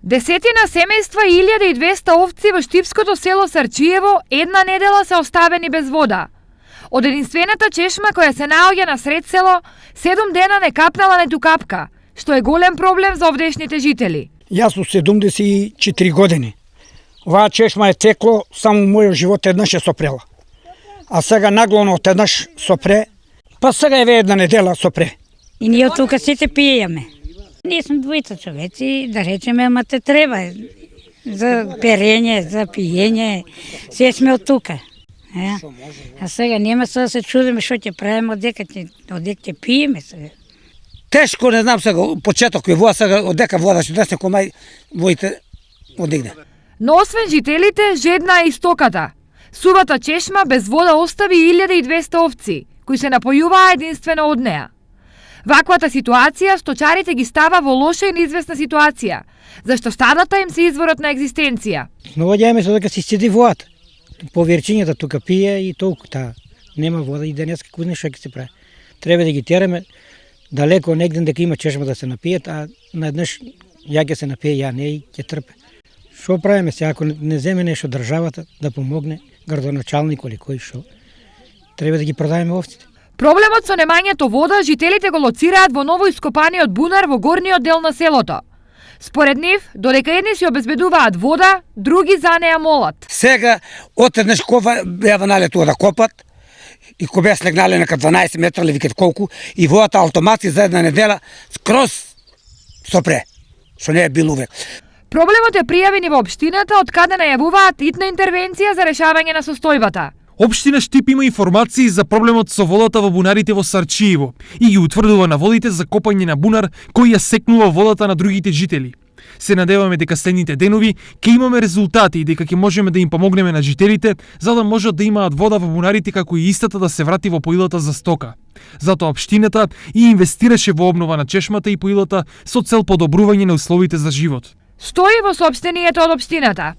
Десетина семејства и 1200 овци во штипското село Сарчиево една недела се оставени без вода. Од единствената чешма која се наоѓа на сред село, 7 дена не капнала ниту капка, што е голем проблем за овдешните жители. Јас у 74 години. Оваа чешма е текло, само мојот живот еднаш е сопрела. А сега наглоно од еднаш сопре, па сега е една недела сопре. И ние од тука сите пиеме. Ние сме двојца човеци, да речеме, ама те треба за перење, за пиење, се сме од тука. А сега нема се да се чудиме што ќе правиме, одека ќе пиеме сега. Тешко, не знам сега, почеток е вода сега, одека вода ќе десне комај, воите одигне. Но освен жителите, жедна е и стоката. Сувата чешма без вода остави 1200 овци, кои се напојуваа единствено од неа. Ваквата ситуација сточарите ги става во лоша и неизвестна ситуација, зашто стадата им се изворот на екзистенција. Наводјаме се дека се исцеди водата. Поверчињата тука пие и толку таа. Нема вода и денеска кузне што ќе се прави. Треба да ги тераме далеко негде дека има чешма да се напијат, а наеднаш ја ќе се напие, ја не и ќе трпе. Што правиме се ако не земе нешто државата да помогне, градоначалник или кој што? Треба да ги продадеме овците. Проблемот со немањето вода жителите го лоцираат во ново ископаниот бунар во горниот дел на селото. Според нив, додека едни си обезбедуваат вода, други за неа молат. Сега, отеднаш кова беа налетува да копат, и кога беа слегнале нека 12 метра, или викат колку, и водата автоматски за една недела скроз сопре, што не е бил увек. Проблемот е пријавен и во општината, од каде најавуваат итна интервенција за решавање на состојбата. Општина Штип има информации за проблемот со водата во бунарите во Сарчиево и ги утврдува наводите за копање на бунар кој ја секнува водата на другите жители. Се надеваме дека следните денови ќе имаме резултати и дека ќе можеме да им помогнеме на жителите за да можат да имаат вода во бунарите како и истата да се врати во поилата за стока. Затоа општината и инвестираше во обнова на чешмата и поилата со цел подобрување на условите за живот. Стои во соопштението од општината.